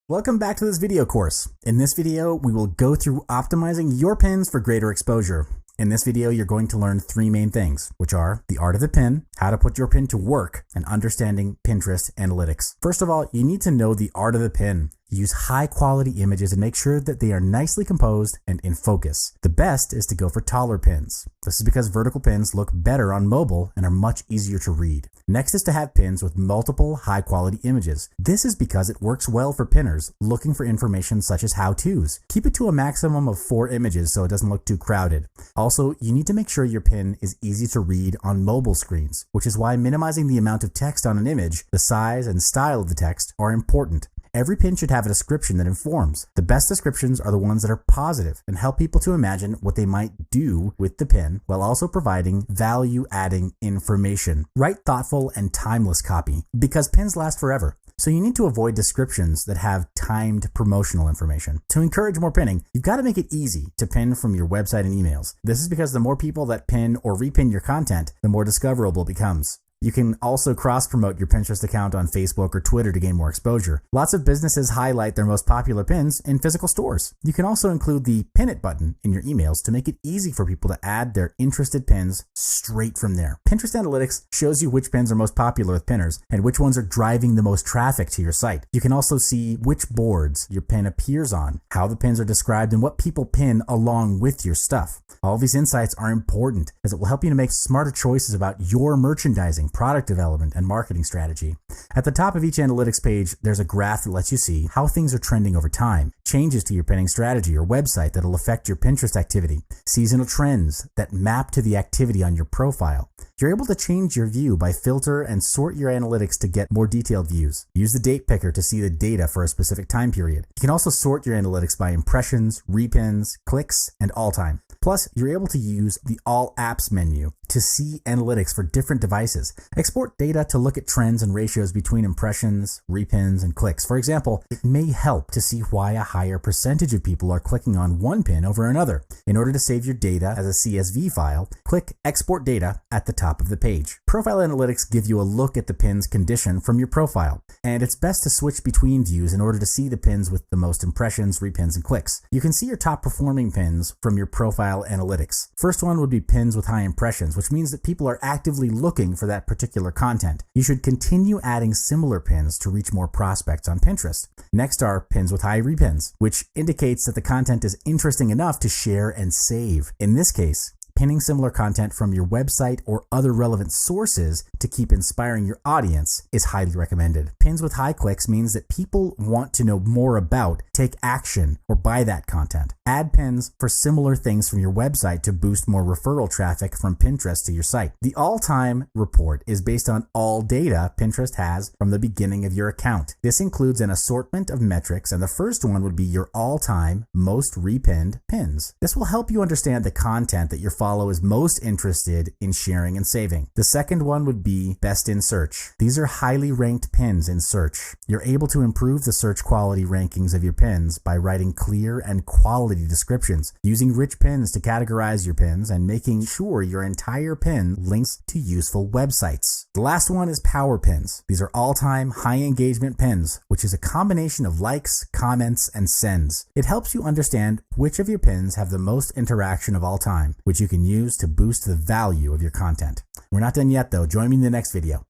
Welcome back to this video course. In this video, we will go through optimizing your pins for greater exposure. In this video, you're going to learn three main things, which are the art of the pin, how to put your pin to work, and understanding Pinterest analytics. First of all, you need to know the art of the pin. Use high quality images and make sure that they are nicely composed and in focus. The best is to go for taller pins. This is because vertical pins look better on mobile and are much easier to read. Next is to have pins with multiple high quality images. This is because it works well for pinners looking for information such as how-tos. Keep it to a maximum of 4 images so it doesn't look too crowded. Also, you need to make sure your pin is easy to read on mobile screens, which is why minimizing the amount of text on an image, the size and style of the text are important. Every pin should have a description that informs. The best descriptions are the ones that are positive and help people to imagine what they might do with the pin while also providing value-adding information. Write thoughtful and timeless copy because pins last forever. So you need to avoid descriptions that have timed promotional information. To encourage more pinning, you've got to make it easy to pin from your website and emails. This is because the more people that pin or repin your content, the more discoverable it becomes. You can also cross-promote your Pinterest account on Facebook or Twitter to gain more exposure. Lots of businesses highlight their most popular pins in physical stores. You can also include the Pin It button in your emails to make it easy for people to add their interested pins straight from there. Pinterest Analytics shows you which pins are most popular with pinners and which ones are driving the most traffic to your site. You can also see which boards your pin appears on, how the pins are described, and what people pin along with your stuff. All these insights are important as it will help you to make smarter choices about your merchandising, product development, and marketing strategy. At the top of each analytics page, there's a graph that lets you see how things are trending over time, changes to your pinning strategy or website that'll affect your Pinterest activity, seasonal trends that map to the activity on your profile. You're able to change your view by filter and sort your analytics to get more detailed views. Use the date picker to see the data for a specific time period. You can also sort your analytics by impressions, repins, clicks, and all time. Plus, you're able to use the All Apps menu to see analytics for different devices. Export data to look at trends and ratios between impressions, repins, and clicks. For example, it may help to see why a higher percentage of people are clicking on one pin over another. In order to save your data as a CSV file, click Export Data at the top of the page. Profile analytics give you a look at the pin's condition from your profile, and it's best to switch between views in order to see the pins with the most impressions, repins, and clicks. You can see your top performing pins from your profile analytics. First one would be pins with high impressions, which means that people are actively looking for that particular content. You should continue adding similar pins to reach more prospects on Pinterest. Next are pins with high repins, which indicates that the content is interesting enough to share and save. In this case, pinning similar content from your website or other relevant sources to keep inspiring your audience is highly recommended. Pins with high clicks means that people want to know more about, take action, or buy that content. Add pins for similar things from your website to boost more referral traffic from Pinterest to your site. The all-time report is based on all data Pinterest has from the beginning of your account. This includes an assortment of metrics, and the first one would be your all-time most repinned pins. This will help you understand the content that your followers is most interested in sharing and saving. The second one would be best in search. These are highly ranked pins in search. You're able to improve the search quality rankings of your pins by writing clear and quality descriptions, using rich pins to categorize your pins, and making sure your entire pin links to useful websites. The last one is power pins. These are all-time high engagement pins, which is a combination of likes, comments, and sends. It helps you understand which of your pins have the most interaction of all time, which you can use to boost the value of your content. We're not done yet though. Join me in the next video.